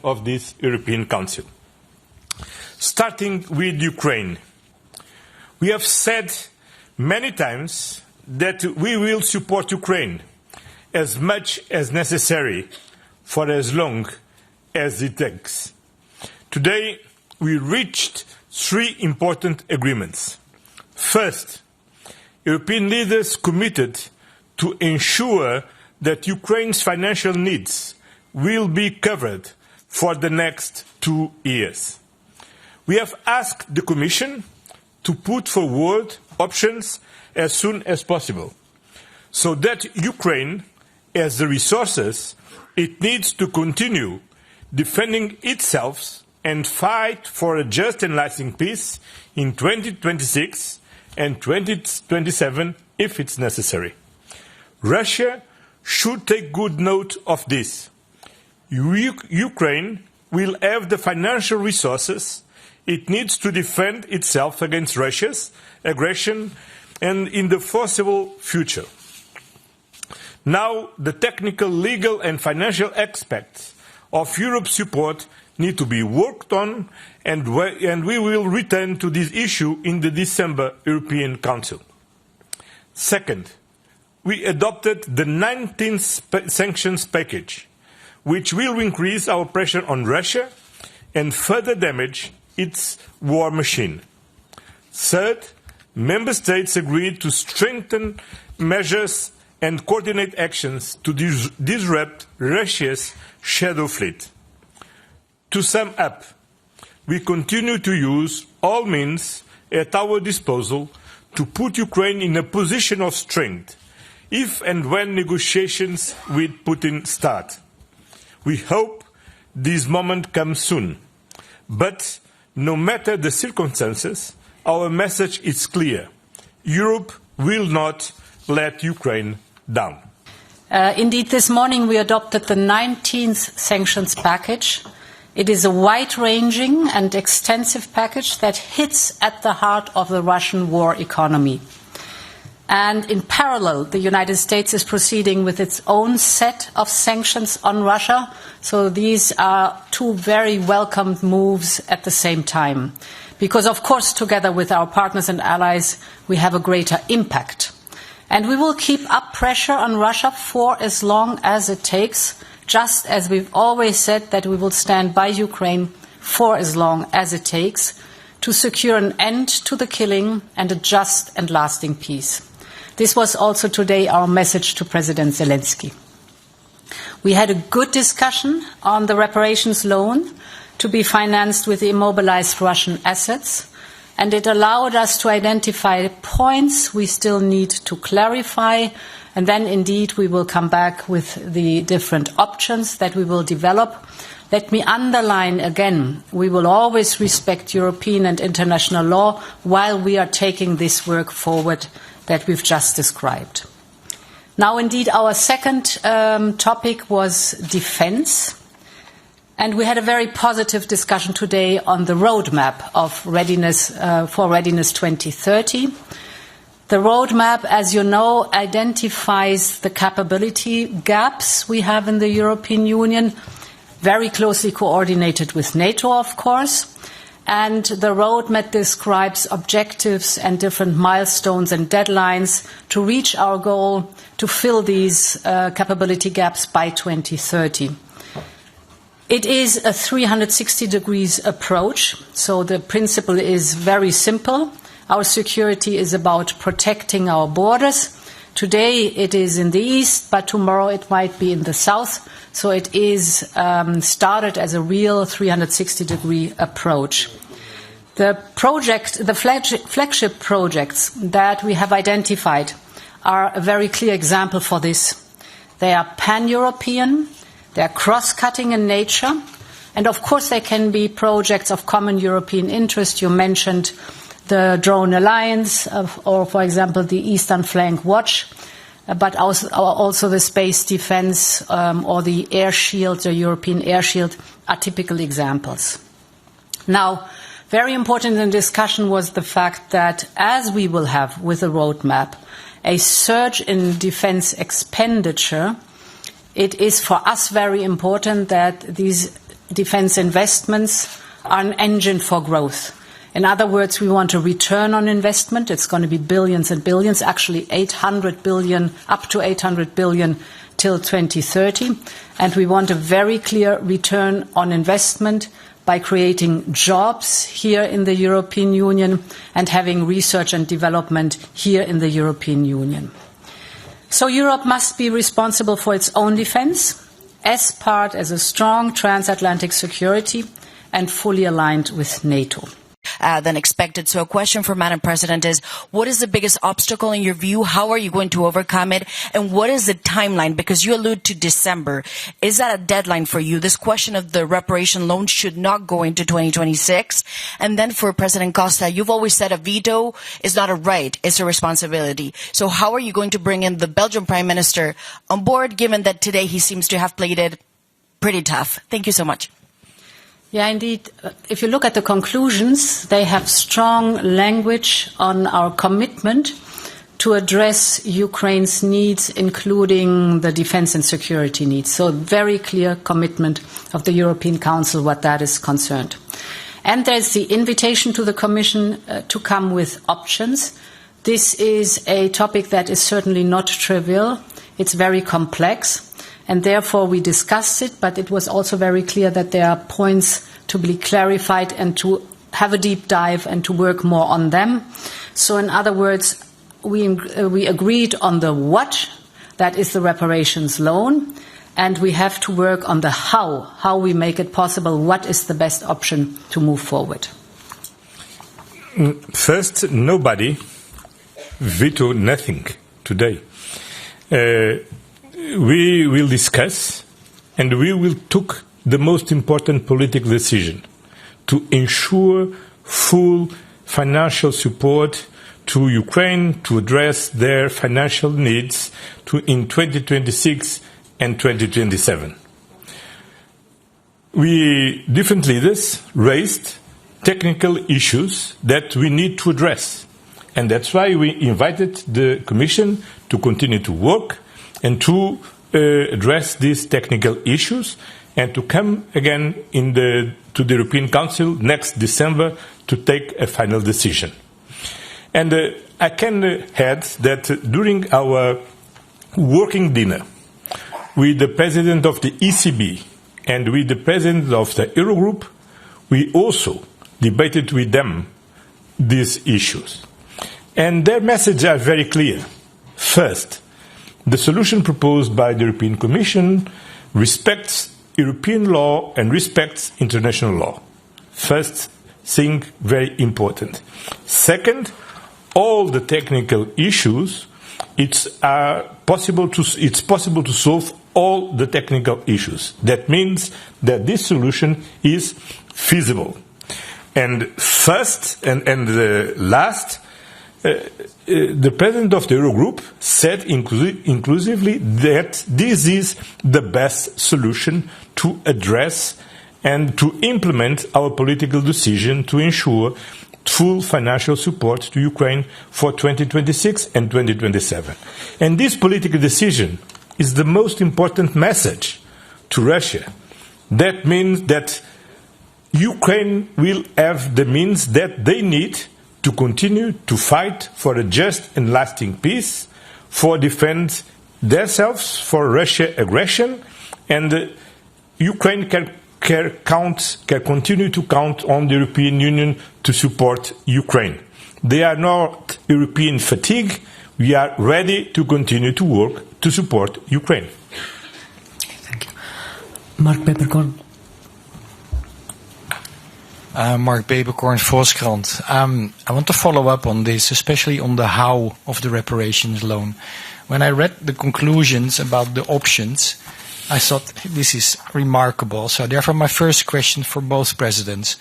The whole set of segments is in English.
of this European Council. Starting with Ukraine. We have said many times that we will support Ukraine as much as necessary for as long as it takes. Today, we reached 3 important agreements. First, European leaders committed to ensure that Ukraine's financial needs will be covered for the next 2 years. We have asked the Commission to put forward options as soon as possible, so that Ukraine has the resources it needs to continue defending itself and fight for a just and lasting peace in 2026 and 2027 if it's necessary. Russia should take good note of this. Ukraine will have the financial resources it needs to defend itself against Russia's aggression and in the foreseeable future. Now, the technical, legal and financial aspects of Europe's support need to be worked on, and we will return to this issue in the December European Council. Second, we adopted the 19th sanctions package, which will increase our pressure on Russia and further damage its war machine. Third, Member States agreed to strengthen measures and coordinate actions to disrupt Russia's shadow fleet. To sum up, we continue to use all means at our disposal to put Ukraine in a position of strength if and when negotiations with Putin start. We hope this moment comes soon. But no matter the circumstances, our message is clear. Europe will not let Ukraine down. Indeed, this morning we adopted the 19th sanctions package. It is a wide-ranging and extensive package that hits at the heart of the Russian war economy. And in parallel, the United States is proceeding with its own set of sanctions on Russia. So these are 2 very welcomed moves at the same time. Because, of course, together with our partners and allies, we have a greater impact. And we will keep up pressure on Russia for as long as it takes, just as we've always said that we will stand by Ukraine for as long as it takes to secure an end to the killing and a just and lasting peace. This was also today our message to President Zelensky. We had a good discussion on the reparations loan to be financed with the immobilized Russian assets, and it allowed us to identify points we still need to clarify, and then indeed we will come back with the different options that we will develop. Let me underline again, we will always respect European and international law while we are taking this work forward that we've just described. Now, indeed, our second topic was defense. And we had a very positive discussion today on the roadmap of readiness for Readiness 2030. The roadmap, as you know, identifies the capability gaps we have in the European Union, very closely coordinated with NATO, of course. And the roadmap describes objectives and different milestones and deadlines to reach our goal to fill these capability gaps by 2030. It is a 360 degrees approach, so the principle is very simple. Our security is about protecting our borders. Today it is in the east, but tomorrow it might be in the south. So it is started as a real 360-degree approach. The flagship projects that we have identified are a very clear example for this. They are pan-European, they are cross-cutting in nature, and of course they can be projects of common European interest. You mentioned the Drone Alliance, or for example the Eastern Flank Watch, but also the space defense or the air shield, the European air shield, are typical examples. Now, very important in the discussion was the fact that, as we will have with the roadmap, a surge in defense expenditure, it is for us very important that these defense investments are an engine for growth. In other words, we want a return on investment. It's going to be billions and billions, actually 800 billion, up to 800 billion till 2030. And we want a very clear return on investment by creating jobs here in the European Union and having research and development here in the European Union. So Europe must be responsible for its own defense as a strong transatlantic security and fully aligned with NATO. Than expected. So a question for Madam President is, what is the biggest obstacle in your view? How are you going to overcome it? And what is the timeline? Because you allude to December. Is that a deadline for you? This question of the reparation loan should not go into 2026. And then for President Costa, you've always said a veto is not a right, it's a responsibility. So how are you going to bring in the Belgian Prime Minister on board, given that today he seems to have played it pretty tough? Thank you so much. Yeah, indeed. If you look at the conclusions, they have strong language on our commitment to address Ukraine's needs, including the defense and security needs. So very clear commitment of the European Council what that is concerned. And there's the invitation to the Commission to come with options. This is a topic that is certainly not trivial. It's very complex. And therefore we discussed it, but it was also very clear that there are points to be clarified and to have a deep dive and to work more on them. So in other words, we agreed on the what, that is the reparations loan, and we have to work on the how we make it possible, what is the best option to move forward. First, nobody veto nothing today. We will discuss and we will take the most important political decision to ensure full financial support to Ukraine to address their financial needs in 2026 and 2027. Different leaders raised technical issues that we need to address. And that's why we invited the Commission to continue to work and to address these technical issues and to come again to the European Council next December to take a final decision. And I can add that during our working dinner with the President of the ECB and with the President of the Eurogroup, we also debated with them these issues. And their messages are very clear. First, the solution proposed by the European Commission respects European law and respects international law. First thing, very important. Second, all the technical issues, it's possible to solve all the technical issues. That means that this solution is feasible. And first and last, the President of the Eurogroup said inclusively that this is the best solution to address and to implement our political decision to ensure full financial support to Ukraine for 2026 and 2027. And this political decision is the most important message to Russia. That means that Ukraine will have the means that they need to continue to fight for a just and lasting peace, for defend themselves for Russia aggression, and Ukraine can continue to count on the European Union to support Ukraine. They are not European fatigue. We are ready to continue to work to support Ukraine. Thank you. Mark Peperkorn. Mark Beberkorn, Volkskrant. I want to follow up on this, especially on the how of the reparations loan. When I read the conclusions about the options, I thought this is remarkable. So therefore my first question for both presidents,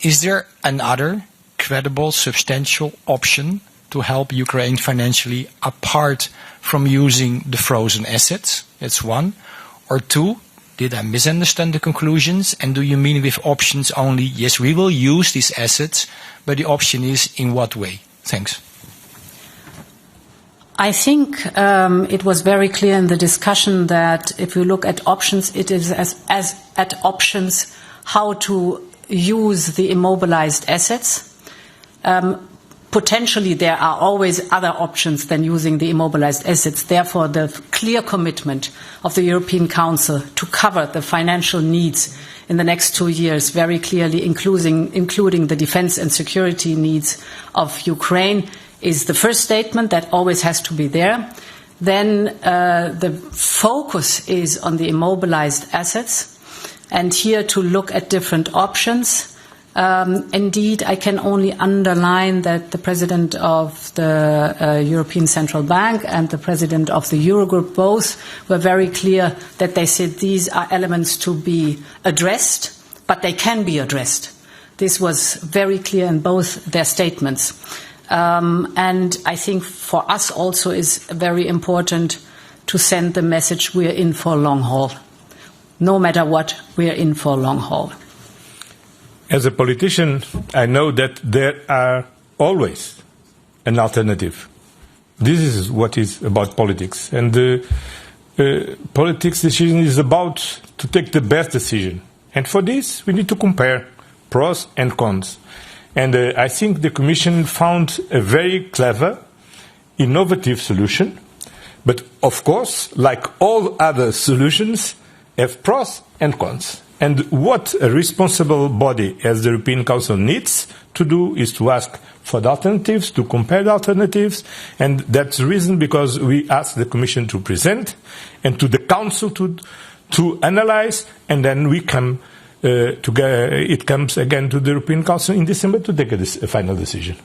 is there another credible, substantial option to help Ukraine financially apart from using the frozen assets? That's one. Or two, did I misunderstand the conclusions? And do you mean with options only, yes, we will use these assets, but the option is in what way? Thanks. I think it was very clear in the discussion that if you look at options, it is as at options how to use the immobilized assets. Potentially, there are always other options than using the immobilized assets. Therefore, the clear commitment of the European Council to cover the financial needs in the next 2 years, very clearly including the defense and security needs of Ukraine, is the first statement that always has to be there. Then the focus is on the immobilized assets, and here to look at different options. Indeed, I can only underline that the President of the European Central Bank and the President of the Eurogroup both were very clear that they said these are elements to be addressed, but they can be addressed. This was very clear in both their statements. And I think for us also is very important to send the message we are in for long haul. No matter what, we are in for long haul. As a politician, I know that there are always an alternative. This is what is about politics. And the politics decision is about to take the best decision. And for this, we need to compare pros and cons. And I think the Commission found a very clever, innovative solution. But of course, like all other solutions, have pros and cons. And what a responsible body as the European Council needs to do is to ask for the alternatives, to compare the alternatives, and that's the reason because we ask the Commission to present and to the Council to analyze, and then we come it comes again to the European Council in December to take a final decision.